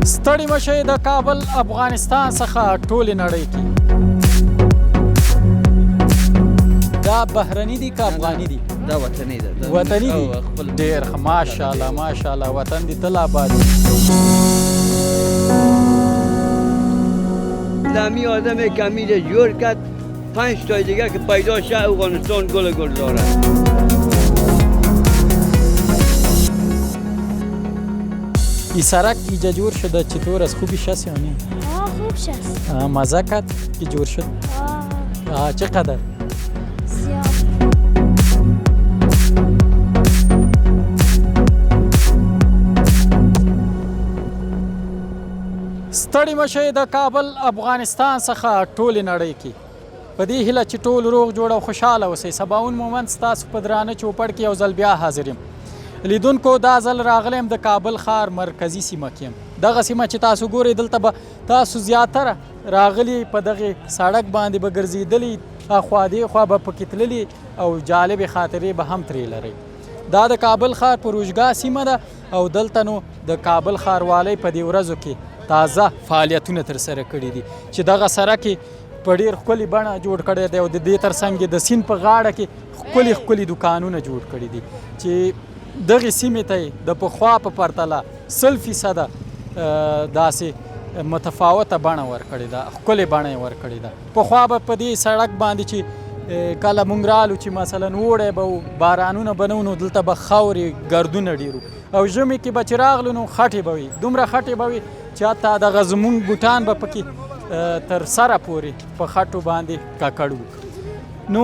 ستړي مشئ د کابل افغانستان څخه ټولې نړۍ کې دا بهرني دي که افغاني دي؟ دا وطني ده. وطني دي؟ ډېر ښه، ماشاءالله ماشاءالله، وطن دې تل آباد وي. اسلامی آدم کمی را جور کرد 5 تا دیگه که پیدا شه افغانستان گل دارد. این سرک اینجا جور شده چطور از خوبی شست یا نه؟ خوب شست. مزه کرد که جور شد؟ چقدر؟ زیاد. ستړي مشئ د کابل افغانستان څخه ټولې نړۍ کې په دې هیله چې ټول روغ جوړ او خوشحاله اوسئ. سباوون مومند ستاسو په درانه چوپړ کې یو ځل بیا حاضر یم. لیدونکو دا ځل راغلی یم د کابل ښار مرکزي سیمه کې یم. دغه سیمه چې تاسو ګورئ دلته به تاسو زیاتره راغلي په دغې سړک باندې به ګرځېدلي، اخوا دېخوا به پکې تللي او جالبې خاطرې به هم ترې لرئ. دا د کابل ښار پروژګاه سیمه ده او دلته نو د کابل ښاروالۍ په دې ورځو کې تازه فعالیتونه ترسره کړي دي چې دغه سړک یې په ډېر ښکلي بڼه جوړ کړی دی او د دې ترڅنګ یې د سیند په غاړه کې ښکلي دکانونه جوړ کړي دي چې دغې سیمې ته یې د پخوا په پرتله 100% داسې متفاوته بڼه ورکړې ده، ښکلې بڼه یې ورکړې ده. پخوا به په دې سړک باندې چې کله مونږ رالو چې مثلا اوړی به و، بارانونه به نه و، نو دلته به خاورې ګردونه ډېر و او ژمي کې به چې راغلو نو خټې به وي، دومره خټې به وي چې حتی دغه زمونږ بوټان به پکې تر سره پورې په خټو باندې ککړ وو. نو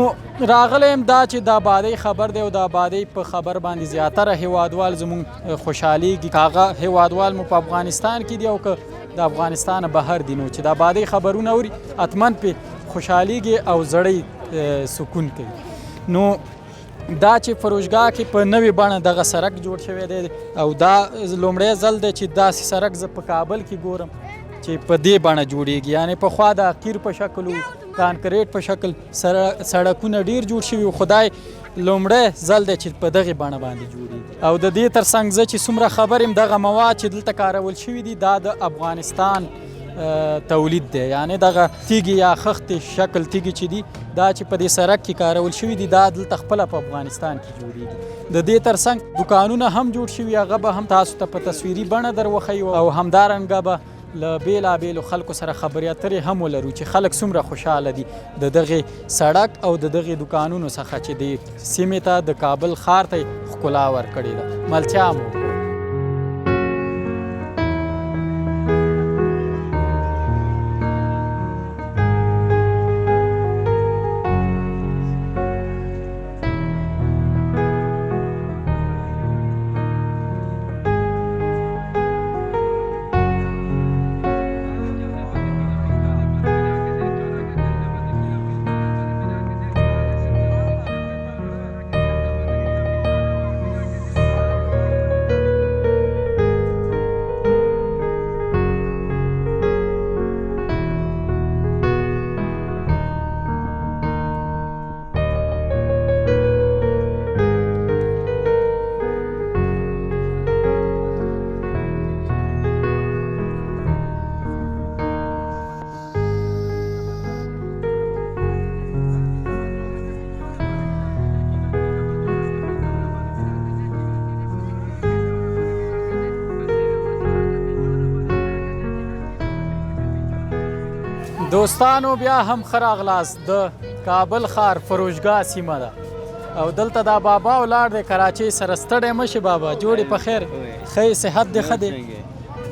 راغلی یم دا چې د آبادۍ خبر دی او د آبادۍ په خبر باندې زیاتره هیوادوال زمونږ خوشحالیږي، که هغه هیوادوال مو په افغانستان کې دی او که د افغانستان بهر دي، نو چې د آبادۍ خبرونه اوري حتما پې خوشحالیږي او زړی سکون کوي. نو دا چې فروشګاه کې په نوې بڼه دغه سړک جوړ شوی دی او دا لومړی ځل دی چې داسې سړک زه په کابل کې ګورم چې په دې بڼه جوړیږي. یعنې پخوا د قیر په شکل و، کانکریټ په شکل سړکونه ډیر جوړ شوي و، خدای لومړی ځل دی چې په دغې بڼه باندې جوړیږي. او د دې ترڅنګ زه چې څومره خبر یم دغه مواد چې دلته کارول شوي دي دا د افغانستان تولید دی، یعنی دغه تیږې یا خښتې شکل تیږې چې دي دا چې په دې سړک کې کارول شوي دي دا دلته خپله په افغانستان کې جوړیږي. د دې ترڅنګ دکانونه هم جوړ شوي، هغه به هم تاسو ته په تصویري بڼه در وښیو او همدارنګه به له بېلابېلو خلکو سره خبرې اترې هم ولرو چې خلک څومره خوشحاله دي د دغې سړک او د دغې دکانونو څخه چې دې سیمې ته د کابل ښار ته یې ښکلا ورکړې ده. ملتیا مو دوستانو بیا هم ښه راغلاست. د کابل ښار فروشګاه سیمه ده او دلته دا بابا ولاړ دی کراچۍ سره. ستړی مه شي بابا، جوړې په خیر، ښه صحت دې ښه دی،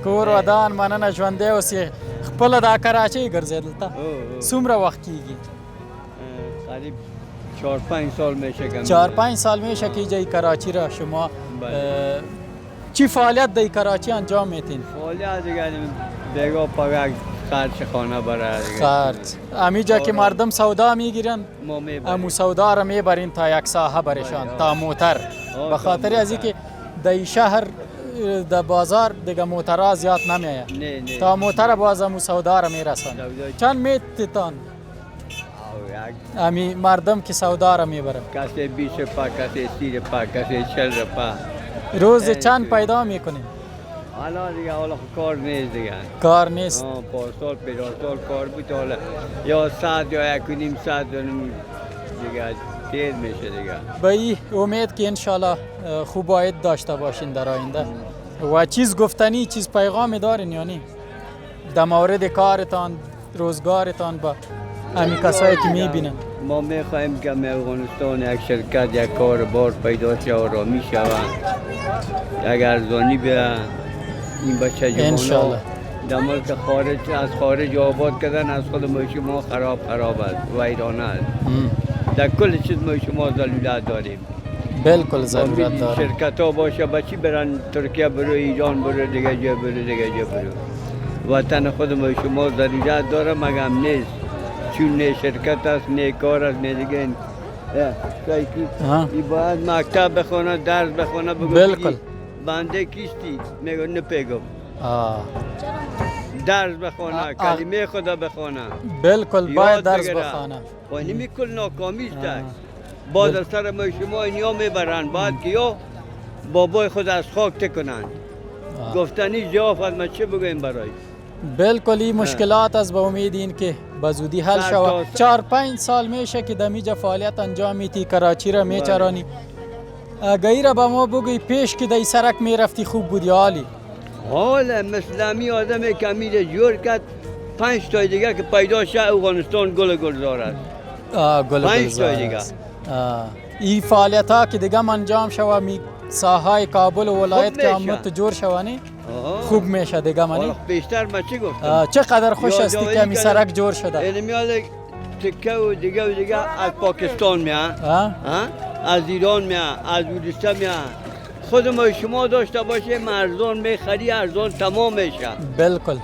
کور ودان مننه، ژوندی اوسې. خپله دا کراچۍ ګرځې دلته څومره وخت کېږي؟ قریب 4-5 سال میشه. 4-5 سال میشه که اینجا کراچی را شما چی فعالیت در کراچی انجام میتین؟ فعالیت دیگه بگاه پاگه خرچ خانه برای خرچ امیجا که مردم سودا میگیرن ما میبریم، امو سودا را میبرین تا یک ساحه برشان تا موتر، به خاطر از اینکه در شهر در بازار دیگه موترها زیاد نمیآید، نه تا موتر باز امو سودا را میرسان. چند میتیتان امی مردم که سودا را میبرن؟ کسی 20 روپا، کسی 30 روپا، کسی 40 روپا. روز چند پیدا میکنین؟ حالا دیگه حالا کار نیست دیگه. کار نیست. پارسال پیراسال کار بود حالا یا ساعت یا 1.5 ساعت دیگه تیر میشه دیگه. به این امید که انشالله خوب باید داشته باشین در آینده. و چیز گفتنی چیز پیغامی دارین یعنی در مورد کارتان روزگارتان با همین کسایی که میبینن؟ ما میخواهیم که افغانستان یک شرکت یک کار بار پیدا شه و رامی شود، یک ارزانی به این بچه جوانان در ملک خارج از خارج آباد کردن از خود ما شما خراب است ویرانه است. در کل چیز ما شما ضرورت داریم. بالکل ضرورت داریم. شرکت ها باشه بچی برن ترکیه برو، ایران برو، دیگه جا برو، دیگه جا برو. وطن خود ما شما ضرورت داره مگم نیست. چون نه شرکت است نه کار است نه دیگه این باید مکتب بخونه درس بخونه بگو بالکل بنده کیستی میگو نپیگم درس درس بخونه کلمه خدا بخونه بالکل باید درس بخونه و نمی کل ناکامی است بعد از سر ما شما اینیا میبرن بعد که یا بابای خود از خاک تکنن گفتنی جواب ما چه بگویم برای بالکل این مشکلات از به امید این که به زودی حل شود. 4-5 سال میشه که دمیجا فعالیت انجام میتی کراچی را میچرانی. غیر به ما بگوی پیش که در سرک میرفتی خوب بودی حالی؟ حالا مسلمی آدم که میره جور کرد 5 تا دیگه که پیدا شه افغانستان گل گلزار است. گل 5 تا دیگه این فعالیت ها که دیگه انجام شود می ساحای کابل و ولایت که امت جور شوانی خوب میشه دیگه منی. بیشتر ما چی گفتم؟ چقدر خوش هستی که می سرک جور شده. علمیال تکه و دیگه از پاکستان میان، از ایران میان، از بلوچستان میان. خود ما شما داشته باشه ارزان میخری ارزان تمام میشه. بالکل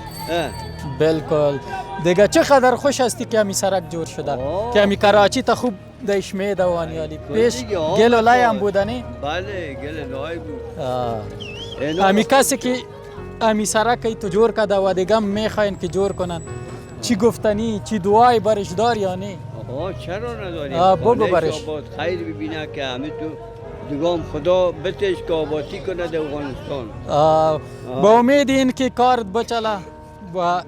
بالکل دیگه چقدر خوش هستی که می سرک جور شده که می کراچی تا خوب دایش میدوانی علی پیش گل و لای هم بودنی؟ بله گل لای بود. امی کسی که امی سرک تو جور کرده و دیگه میخواین که جور کنن چی گفتنی چی دعای برش دار یا نه؟ چرا نداریم؟ بگو برش خیر ببینه که همه تو دیگم خدا بتش که آبادی کنه در افغانستان. با امید این که کارت بچله و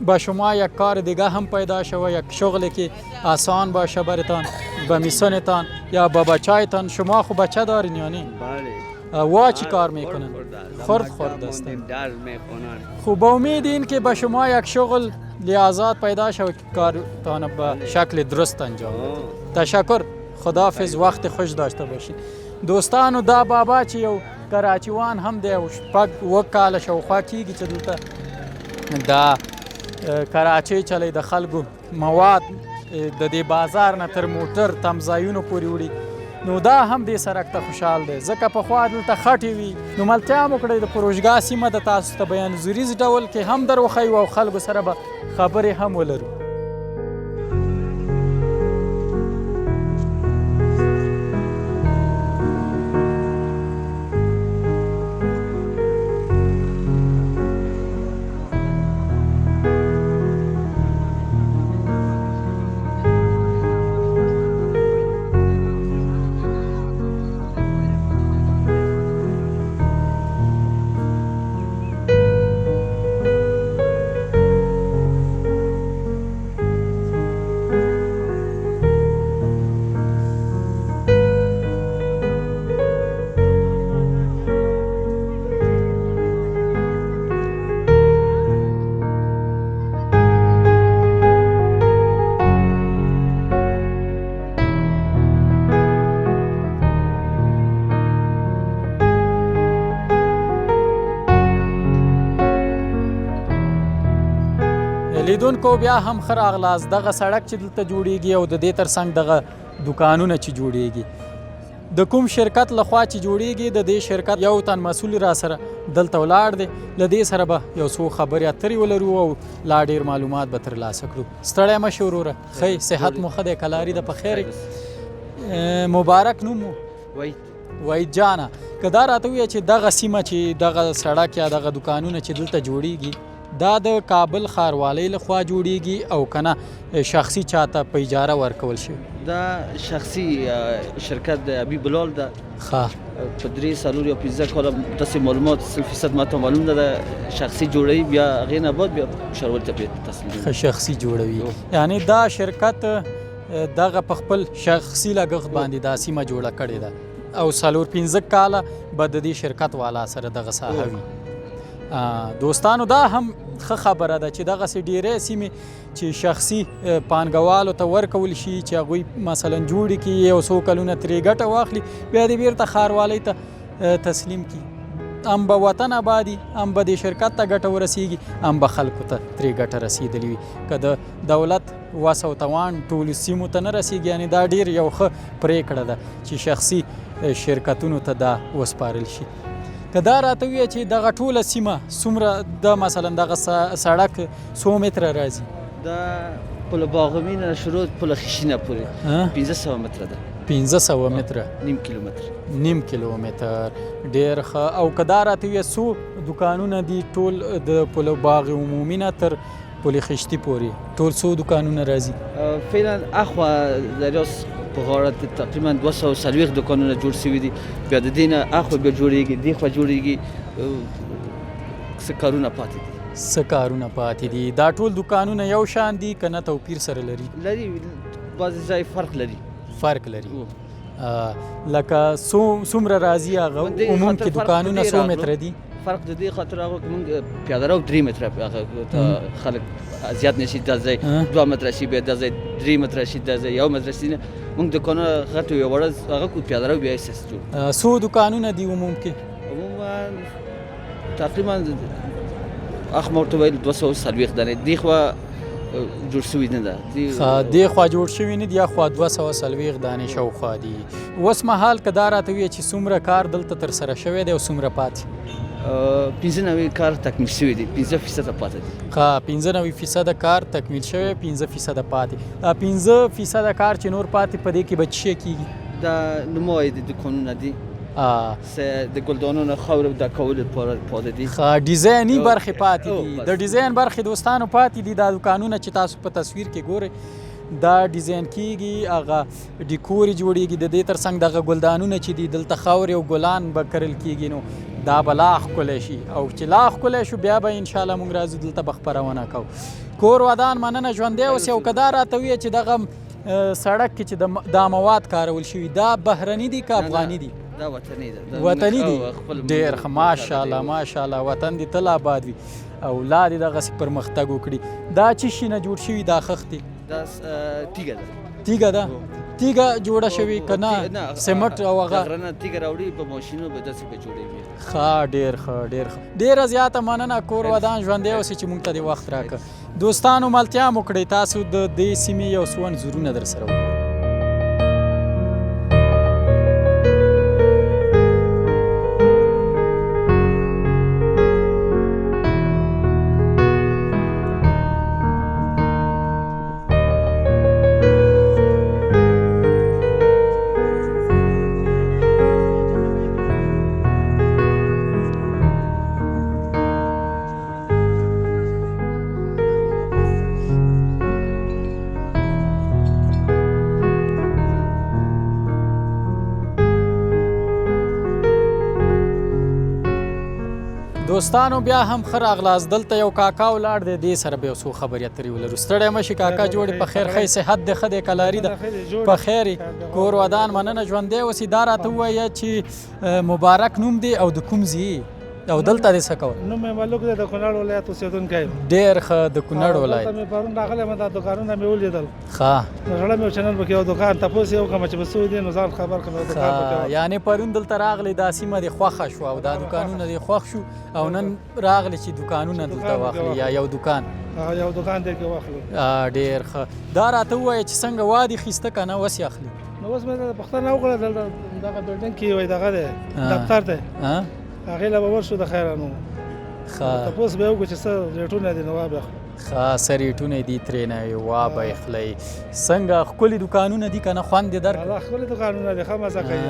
با شما یک کار دیگه هم پیدا شود، یک شغلی که آسان باشه برتان به میسونتان یا با بچایتان. شما خو بچه دارین یا نه؟ بله. وا چی کار میکنن؟ خورد هستن. درس میخونن. خوب با امید این که به شما یک شغل لیازات پیدا شود که کارتان به شکل درست انجام بده. تشکر. خداحافظ. وقت خوش داشته باشید. دوستانو دا بابا چې یو کراچیوان هم دی او شپږ اوه کاله شاوخوا کېږي چې دلته دا کراچۍ چلی د خلکو مواد د دې بازار نه تر موټر تمځایونو پورې وړي. نو دا هم دې سرک ته خوشحال دی ځکه پخوا دلته خټې وي. نو ملتیا مو کړی د پروژګا سیمه د تاسو ته بیان زوریز ډول کې هم در وښیو او خلکو سره به خبرې هم ولرو. لیدونکو بیا هم ښه راغلاست. دغه سړک چې دلته جوړیږي او د دې ترڅنګ دغه دکانونه چې جوړیږي د کوم شرکت لخوا چې جوړیږي د دې شرکت یو تن مسؤل را سره دلته ولاړ دی. له دې سره به یو څو خبرې اترې ولرو او لا ډېر معلومات به ترلاسه کړو. ستړی مه شې وروره. ښه صحت مو ښه دی کلاري ده په خیر. مبارک نوم مو؟ وحید جانه. که دا راته ووایه چې دغه سیمه چې دغه سړک یا دغه دکانونه چې دلته جوړیږي دا د کابل ښاروالۍ لخوا جوړیږي او کنه شخصي چاته په اجاره ورکول شي؟ دا شخصي شرکت د ابي بلال ده. په 3 څلور یا 15 کاله داسې معلومات 100% ماته معلوم نه ده شخصي جوړوي بیا هغې نه بعد بیا ښاروالۍ ته بیا تسلیموي ښه شخصي جوړوي یعنی دا شرکت دغه په خپل شخصي لګښت باندې دا سیمه جوړه کړې ده او 4-5 کاله به د دې شرکت والا سره دغه ساحه وي دوستانو دا هم ښه خبره ده چې دغسې ډیرې سیمې چې شخصي پانګوالو ته ورکول شي چې هغوی مثلا جوړې کړي یو څو کلونه ترې ګټه واخلي بیا دې بیرته ښاروالۍ ته تسلیم کړي هم به وطن آبادي هم به دې شرکت ته ګټه ورسیږي هم به خلکو ته ترې ګټه رسېدلې وي که د دولت وس او توان ټولو سیمو ته نه رسیږي یعنې دا ډېر یو ښه پرېکړه ده چې شخصي شرکتونو ته دا وسپارل شي که دا راته ووایه چې دغه ټوله سیمه څومره د مثلا دغه سړک څو متره راځي دا پل باغمي نه شروع پل خشینه پورې 1500 متره ده 1500 متره نیم کیلومتر ډېر ښه او که دا راته ووایه څو دوکانونه دي ټول د پل باغ عمومي نه تر پل خشتي پورې ټول څو دوکانونه راځي فعلا اخوا دریاس په غاړه تقریبا 240 دوکانونه جوړ شوي دي بیا د دې نه اخوا بیا جوړېږي دې خوا جوړېږي څه کارونه پاتې دي دا ټول دوکانونه یو شان دي که نه توپیر سره لري بعضې ځای فرق لري لکه څومره راځي هغه عموم کې دوکانونه څو متره دي فرق د دې خاطر هغه که موږ پیاده رو 3 متره هغه خلک زیات نشي دا ځای 2 متره شي بیا دا ځای 3 متره شي دا ځای 1 متره شي موږ دوکانونه غټ یو وړه هغه کو پیاده رو بیا اساس جوړ څو دوکانونه دي عموم کې عموما تقریبا اخ مرته ویل 240 دانې دی خو جوړ شوي نه ده دې خوا جوړ شوي نه دي یا خوا 240 دانې شاوخوا دي اوس مهال که دا راته ووایه چې څومره کار دلته ترسره شوی دی او څومره پاتې 95 کار تکمیل شوی دی 15% پاتې دي 95% کار تکمیل شوی 15% پاتې دا 15% کار چې نور پاتې په دې کې به څه شی کېږي دا نمایي د دوکانونه دي د ګلدانونو خاورې د کولو لپاره پاتې دي ډیزایني برخې پاتې دي د ډیزاین برخې دوستانو پاتې دي دا دوکانونه چې تاسو په تصویر کې ګورئ دا ډیزاین کیږي هغه ډیکور جوړیږي د دې ترڅنګ دغه ګلدانونه چې دي دلته خاورې او ګلان به کرل کیږي نو دا به لا ښکلی شي او چې لا ښکلی شو بیا به انشاءالله موږ راځو دلته به خپرونه کوو کور ودان مننه ژوندی اوسې او که دا راته ووایه چې دغه سړک کې چې دا مواد کارول شوي دا بهرني دي که افغاني دي دا وطني ده ډېر ښه ماشاءالله وطن دې تل آباد وي او لا دې دغسې پرمختګ وکړي دا چې شي نه جوړ شوي دا خښتې دا تیږه ده تیږه جوړه شوې که نه سمټ او هغه غرنه تیږه راوړي په ماشینو به داسې به جوړوي ښه ډېر ډېره زیاته مننه کور ودان ژوندی اوسې چې موږ ته دې وخت راکړه دوستانو ملتیا مو کړئ تاسو د دې سیمې یو څو انځورونه در سره وکړو دوستانو بیا هم ښه راغلاست دلته یو کاکا ولاړ دی دې سره به یو څو خبرې اترې ولرو ستړی مه شي کاکا جوړې په خیر ښه صحت دی ښه دی کلاري ده په خیر کور ودان مننه ژوندی اوسې دا راته ووایه چې مبارک نوم دی او د کوم ځای او دلته دې څه کول نوم مې ملک دی د کونړ ولایت اوسېدونکی یم ډېر ښه د کونړ ولایت دلته مې پرون راغلی یم دا دوکانونه مې ولیدل ښه نو زړه مې چنل پکې یو دوکان تپوس یې وکړم چې به څه دي نو ځان خبر کړم دوکان پکې یعنې پرون دلته راغلی دا سیمه دې خوښه شوه او دا دوکانونه دې خوښ شو او نن راغلی چې دوکانونه دلته واخلي یا یو دوکان دی کې واخلو ډېر ښه دا راته ووایه چې څنګه وادي خیسته که نه اوس یې اخلي نو اوس مې پوښتنه وکړه دلته دغه بلډینګ کې وایي دغه دی دفتر دی هغې له به ورشو د خیره نو تپوس به یې وکړو چې څه ریټونه دي نو وابه اخلو ښه څه ریټونه دي ترېنه وابه اخلئ څنګه ښکلي دوکانونه دي که نه خوند یې درکړ ښکلي دوکانونه دي ښه مزه کوي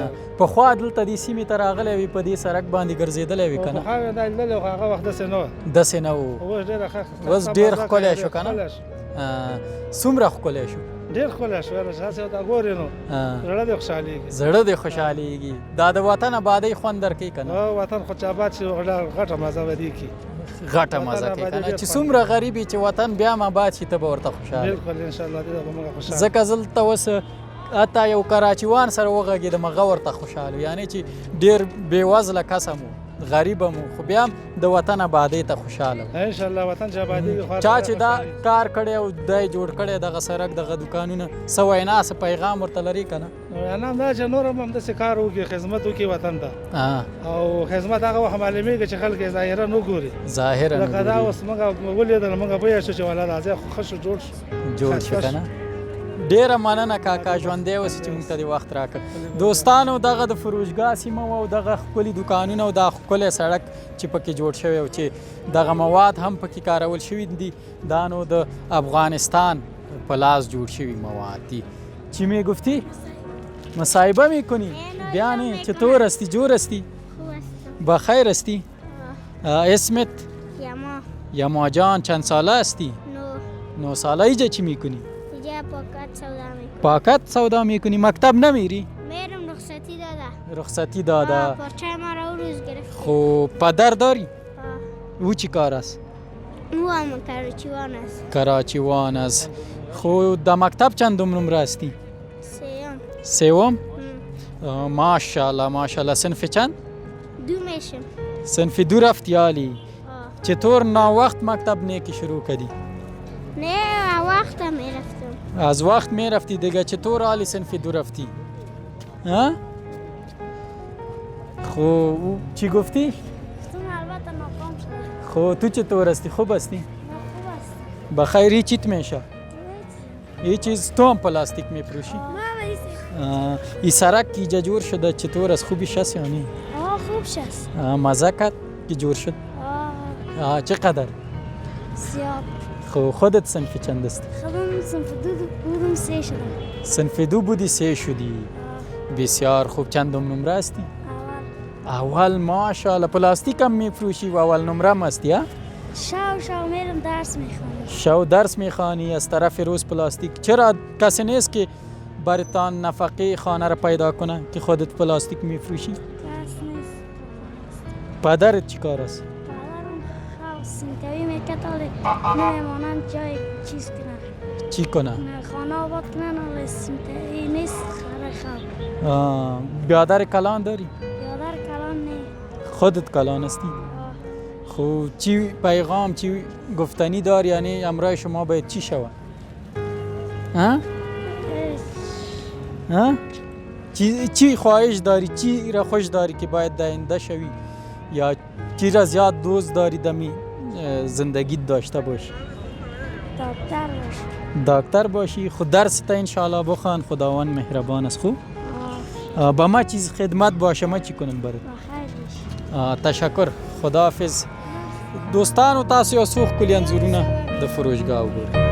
پخوا دلته دې سیمې ته راغلی وي په دې سړک باندې ګرځېدلی وي که نه پخوا مې دا لیدلی خو هغه وخت داسې نه وه داسې نه و اوس ډېر ښکلی شو که نه څومره ښکلی شو ډېر ښکلی شو یاره چې هسې دا ګورې نو زړه دې خوشحالېږي زړه دې خوشحالېږي دا د وطن آبادۍ خوند درکوي که نه وطن خو چې آباد شي غټه مزه به دې کړي غټه مزه کوي که نه چې څومره غریب وي چې وطن بیا هم آباد شي ته به ورته خوشحاله بلکل انشاءالله دې به موږ خوشحاله ځکه زه دلته اوس حتی یو کراچیوان سره وغږېدم هغه ورته خوشحاله یعنی چې ډېر بېوزله کس هم غریب هم خو بیا هم د وطن آبادۍ ته خوشحاله انشاءالله وطن چې آبادېږي چا چې دا کار کړی او دی جوړ کړی دغه سړک دغه دوکانونه څه وینا څه پیغام ورته لري که نه وینا دا چې نور هم همداسې کار وکړي خدمت وکړي وطن ته او خدمت هغه وخت معلومېږي چې خلک یې ظاهرا وګوري ظاهرا لکه دا اوس موږ ولیدل موږ پوه شو چې ولا دا ځای خو ښه شو جوړ شو که نه ډیره مننه کاکا ژوندی اوسې چې موږ ته دې وخت راکړ دوستانو دغه د فروشګاه سیمه وه او دغه ښکلي دوکانونه او دا ښکلی سړک چې پکې جوړ شوی او چې دغه مواد هم پکې کارول شوي دي دا نو د افغانستان په لاس جوړ شوي مواد دي چی میگفتی؟ مصاحبه میکنی؟ بیانی چطور هستی؟ جور هستی؟ بخیر هستی؟ اسمت؟ یما جان چند ساله هستی؟ 9 ساله ایجا چی میکنی؟ پاکت سودا میکنی مکتب نمیری؟ میرم رخصتی داده رخصتی داده پارچه ما را او روز گرفت خب پدر داری؟ او چی کار است؟ او هم کراچیوان است کراچیوان است خب در مکتب چندم نمره هستی؟ سوم ماشاءالله ماشاءالله صنف چند؟ 2 میشم صنف 2 رفتی عالی چطور وقت مکتب نیکی شروع کردی؟ نه وقت میرفتم از وقت میرفتی دیگه چطور عالی صنف 2 رفتی؟ ها؟ خب چی گفتی؟ البته ناکام شدم خب تو چطور هستی؟ خوب هستی؟ خوب است بخیر هیچ چیت میشه؟ هیچ چیز تو هم پلاستیک میفروشی؟ این سرک اینجا جور شده چطور از خوبیش هست یا نه؟ خوب شست مزه کرد که جور شد؟ چقدر؟ زیاد خب خودت صنف چند است؟ خودم صنف 2 بودم 3 شدم صنف 2 بودی 3 شدی بسیار خوب چندم نمره هستی؟ اول ماشاءالله پلاستیک هم میفروشی و اول نمره هم هستی ها؟ شو میرم درس میخوانم شو درس میخوانی از طرف روز پلاستیک چرا کسی نیست که برتان نفقه خانه را پیدا کنه که خودت پلاستیک میفروشی؟ کس نیست پدرت چی کار است؟ پدرم سینتوی میکتاله نمیمانند جای چیز کنه چی کنه؟ خانه آباد کنن ولی سینتوی نیست خره خواب بیادر کلان داری؟ بیادر کلان نه خودت کلان هستی؟ خب چی پیغام چی گفتنی داری یعنی امرای شما باید چی شود؟ ها؟ ها؟ چی خواهش داری چی را خوش داری که باید داینده شوی یا چی را زیاد دوست داری دمی زندگی داشته باشی؟ دکتر باشی خود درس تا انشاءالله بخوان خداوند مهربان است خوب با ما چیز خدمت باشه ما چی کنم برات تشکر خداحافظ دوستانو تاسو یو څو ښکلي انځورونه د فروشګاه وګورئ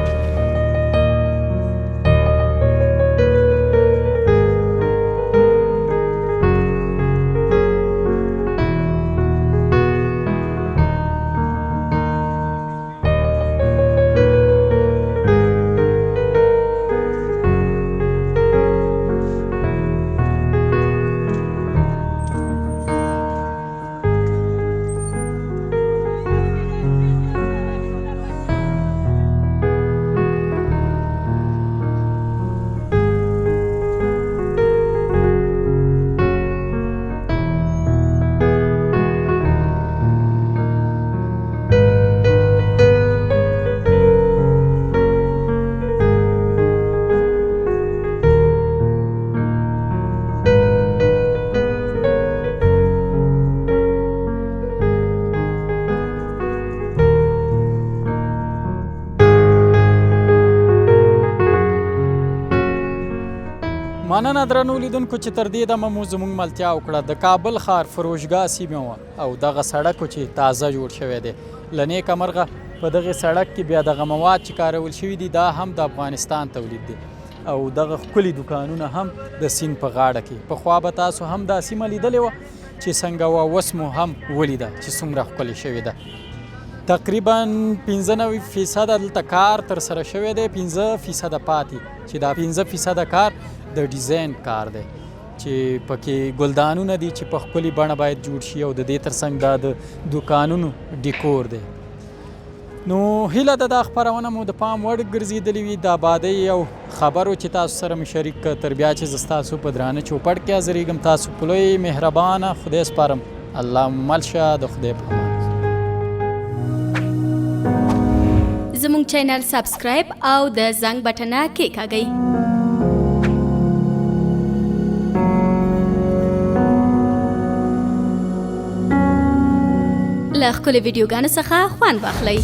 مننه درنو لیدونکو چې تر دې دمه مو زموږ ملتیا وکړه د کابل ښار فروشګاه سیمه وه او دغه سړک چې تازه جوړ شوی دی له نیکه مرغه په دغه سړک کې بیا دغه مواد چې کارول شوي دي دا هم د افغانستان تولید دی او دغه ښکلي دوکانونه هم د سیند په غاړه کې پخوا به تاسو هم دا سیمه لیدلې وه چې څنګه وه اوس مو هم ولیده چې څومره ښکلې شوې ده تقریبا 95% دلته کار تر سره شوی دی، 5% پاتې، چې دا 5% کار د ډیزاین کار دی چې پکې ګلدانونه دي چې په ښکلي بڼه باید جوړ شي او د دې ترڅنګ دا د دوکانونو ډیکور دی. نو هیله ده دا خپرونه مو د پام وړ ګرځېدلې وي، د آبادۍ او خبرو چې تاسو سره مې شریک کړ. تر بیا چې زه ستاسو په درانه چوپړ کې حاضرېږم، تاسو په لوی مهربانه خدای سپارم. الله مو مل شه. د خدای په امان. زموږ چینل سبسکرایب او د زنګ بټنه کېکاږئ. له ښکلو ویډیوګانو څخه خوند واخلئ.